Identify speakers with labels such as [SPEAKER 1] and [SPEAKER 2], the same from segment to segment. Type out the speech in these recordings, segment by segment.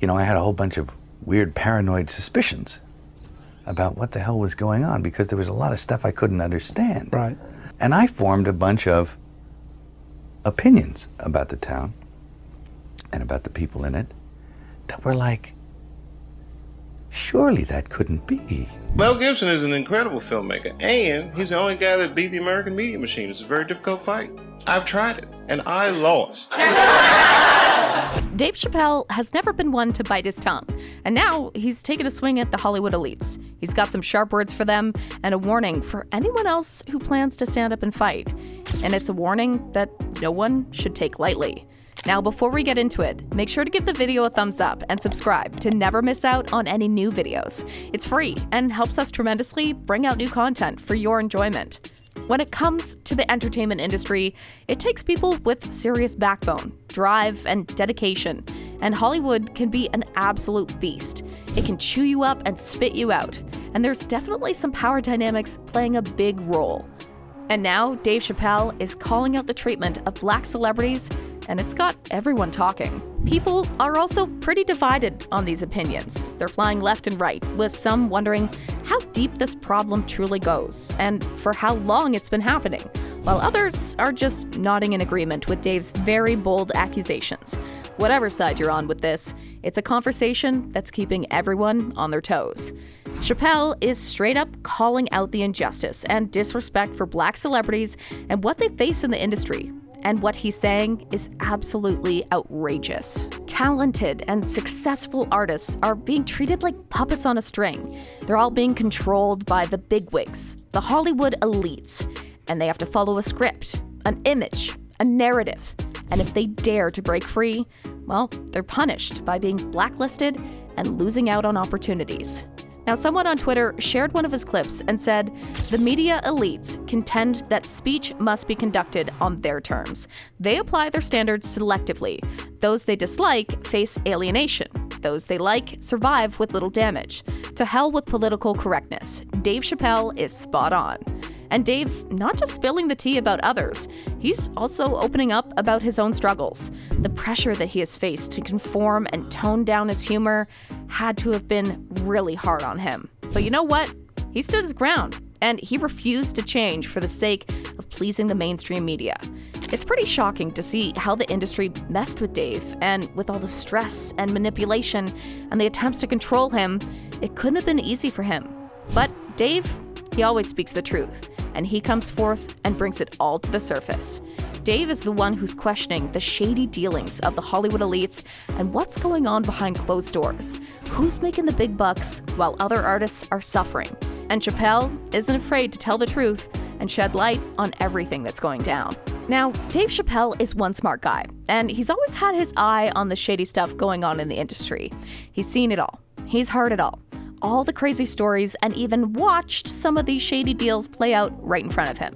[SPEAKER 1] I had a whole bunch of weird paranoid suspicions about what the hell was going on because there was a lot of stuff I couldn't understand.
[SPEAKER 2] Right.
[SPEAKER 1] And I formed a bunch of opinions about the town and about the people in it that were like, surely that couldn't be.
[SPEAKER 3] Mel Gibson is an incredible filmmaker, and he's the only guy that beat the American media machine. It's a very difficult fight. I've tried it, and I lost.
[SPEAKER 4] Dave Chappelle has never been one to bite his tongue, and now he's taken a swing at the Hollywood elites. He's got some sharp words for them and a warning for anyone else who plans to stand up and fight. And it's a warning that no one should take lightly. Now, before we get into it, make sure to give the video a thumbs up and subscribe to never miss out on any new videos. It's free and helps us tremendously bring out new content for your enjoyment. When it comes to the entertainment industry, it takes people with serious backbone, drive, and dedication. And Hollywood can be an absolute beast. It can chew you up and spit you out. And there's definitely some power dynamics playing a big role. And now, Dave Chappelle is calling out the treatment of Black celebrities, and it's got everyone talking. People are also pretty divided on these opinions. They're flying left and right, with some wondering how deep this problem truly goes and for how long it's been happening, while others are just nodding in agreement with Dave's very bold accusations. Whatever side you're on with this, it's a conversation that's keeping everyone on their toes. Chappelle is straight up calling out the injustice and disrespect for Black celebrities and what they face in the industry. And what he's saying is absolutely outrageous. Talented and successful artists are being treated like puppets on a string. They're all being controlled by the bigwigs, the Hollywood elites, and they have to follow a script, an image, a narrative. And if they dare to break free, well, they're punished by being blacklisted and losing out on opportunities. Now, someone on Twitter shared one of his clips and said, "The media elites contend that speech must be conducted on their terms. They apply their standards selectively. Those they dislike face alienation. Those they like survive with little damage. To hell with political correctness. Dave Chappelle is spot on." And Dave's not just spilling the tea about others, he's also opening up about his own struggles. The pressure that he has faced to conform and tone down his humor had to have been really hard on him. But you know what? He stood his ground, and he refused to change for the sake of pleasing the mainstream media. It's pretty shocking to see how the industry messed with Dave, and with all the stress and manipulation and the attempts to control him, it couldn't have been easy for him. But Dave, he always speaks the truth, and he comes forth and brings it all to the surface. Dave is the one who's questioning the shady dealings of the Hollywood elites and what's going on behind closed doors. Who's making the big bucks while other artists are suffering? And Chappelle isn't afraid to tell the truth and shed light on everything that's going down. Now, Dave Chappelle is one smart guy, and he's always had his eye on the shady stuff going on in the industry. He's seen it all. He's heard it all the crazy stories, and even watched some of these shady deals play out right in front of him.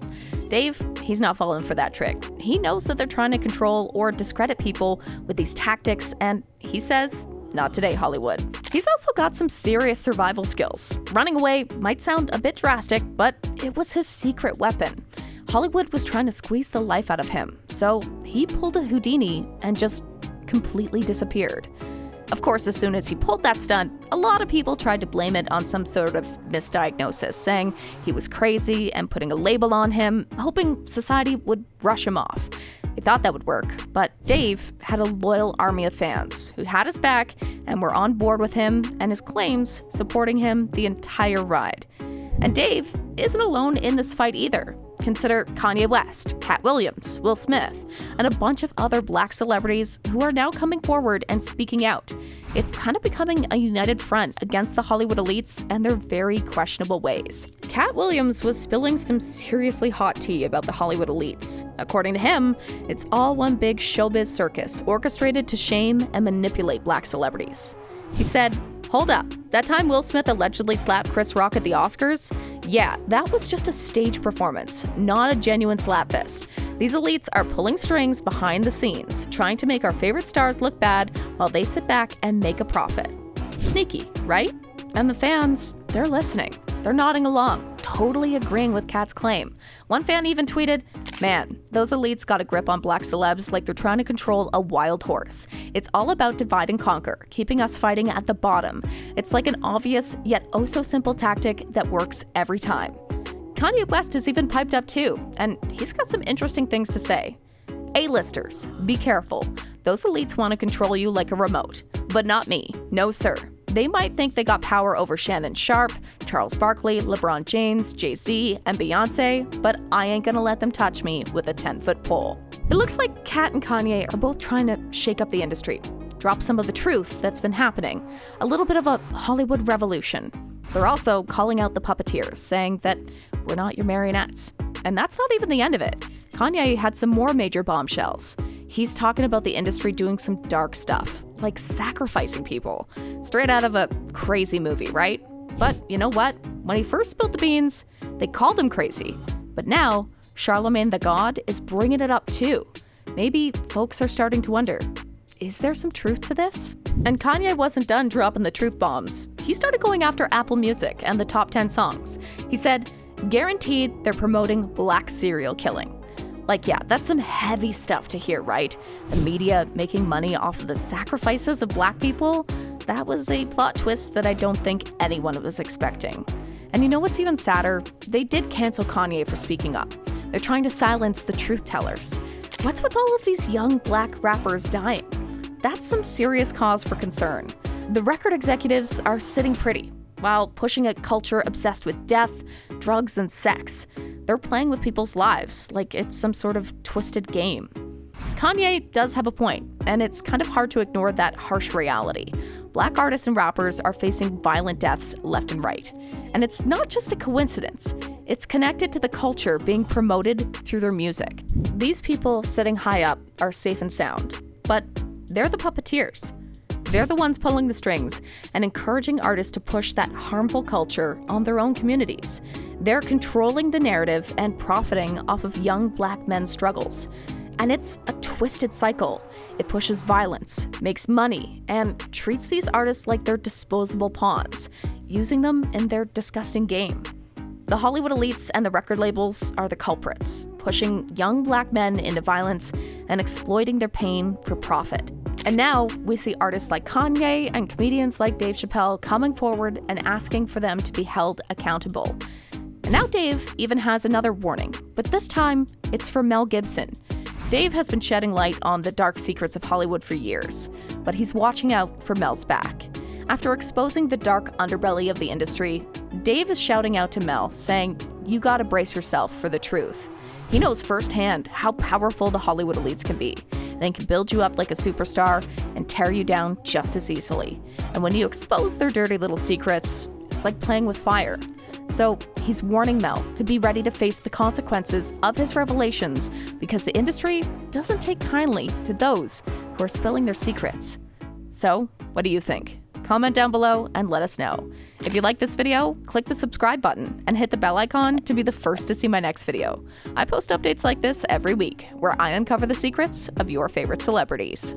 [SPEAKER 4] Dave, he's not falling for that trick. He knows that they're trying to control or discredit people with these tactics, and he says, not today, Hollywood. He's also got some serious survival skills. Running away might sound a bit drastic, but it was his secret weapon. Hollywood was trying to squeeze the life out of him, so he pulled a Houdini and just completely disappeared. Of course, as soon as he pulled that stunt, a lot of people tried to blame it on some sort of misdiagnosis, saying he was crazy and putting a label on him, hoping society would brush him off. They thought that would work, but Dave had a loyal army of fans who had his back and were on board with him and his claims, supporting him the entire ride. And Dave isn't alone in this fight either. Consider Kanye West, Cat Williams, Will Smith, and a bunch of other Black celebrities who are now coming forward and speaking out. It's kind of becoming a united front against the Hollywood elites and their very questionable ways. Cat Williams was spilling some seriously hot tea about the Hollywood elites. According to him, it's all one big showbiz circus orchestrated to shame and manipulate Black celebrities. He said, "Hold up, that time Will Smith allegedly slapped Chris Rock at the Oscars? Yeah, that was just a stage performance, not a genuine slap fest. These elites are pulling strings behind the scenes, trying to make our favorite stars look bad while they sit back and make a profit." Sneaky, right? And the fans, they're listening. They're nodding along, totally agreeing with Cat's claim. One fan even tweeted, Man, those elites got a grip on black celebs like they're trying to control a wild horse. It's all about divide and conquer, keeping us fighting at the bottom. It's like an obvious yet oh so simple tactic that works every time. Kanye West has even piped up too, and he's got some interesting things to say. A-listers, be careful. Those elites want to control you like a remote. But not me. No, sir. They might think they got power over Shannon Sharp, Charles Barkley, LeBron James, Jay-Z, and Beyonce, but I ain't gonna let them touch me with a 10-foot pole. It looks like Kat and Kanye are both trying to shake up the industry, drop some of the truth that's been happening, a little bit of a Hollywood revolution. They're also calling out the puppeteers, saying that we're not your marionettes. And that's not even the end of it. Kanye had some more major bombshells. He's talking about the industry doing some dark stuff, like sacrificing people. Straight out of a crazy movie, right? But you know what? When he first spilled the beans, they called him crazy. But now, Charlemagne the God is bringing it up too. Maybe folks are starting to wonder, is there some truth to this? And Kanye wasn't done dropping the truth bombs. He started going after Apple Music and the top 10 songs. He said, guaranteed they're promoting black serial killing. Like, yeah, that's some heavy stuff to hear, right? The media making money off of the sacrifices of black people? That was a plot twist that I don't think anyone was expecting. And you know what's even sadder? They did cancel Kanye for speaking up. They're trying to silence the truth tellers. What's with all of these young black rappers dying? That's some serious cause for concern. The record executives are sitting pretty, while pushing a culture obsessed with death, drugs, and sex. They're playing with people's lives like it's some sort of twisted game. Kanye does have a point, and it's kind of hard to ignore that harsh reality. Black artists and rappers are facing violent deaths left and right. And it's not just a coincidence. It's connected to the culture being promoted through their music. These people sitting high up are safe and sound, but they're the puppeteers. They're the ones pulling the strings and encouraging artists to push that harmful culture on their own communities. They're controlling the narrative and profiting off of young black men's struggles. And it's a twisted cycle. It pushes violence, makes money, and treats these artists like they're disposable pawns, using them in their disgusting game. The Hollywood elites and the record labels are the culprits, pushing young black men into violence and exploiting their pain for profit. And now we see artists like Kanye and comedians like Dave Chappelle coming forward and asking for them to be held accountable. And now Dave even has another warning, but this time it's for Mel Gibson. Dave has been shedding light on the dark secrets of Hollywood for years, but he's watching out for Mel's back. After exposing the dark underbelly of the industry, Dave is shouting out to Mel, saying, "You gotta brace yourself for the truth." He knows firsthand how powerful the Hollywood elites can be. They can build you up like a superstar and tear you down just as easily. And when you expose their dirty little secrets, it's like playing with fire. So he's warning Mel to be ready to face the consequences of his revelations because the industry doesn't take kindly to those who are spilling their secrets. So, what do you think? Comment down below and let us know. If you like this video, click the subscribe button and hit the bell icon to be the first to see my next video. I post updates like this every week, where I uncover the secrets of your favorite celebrities.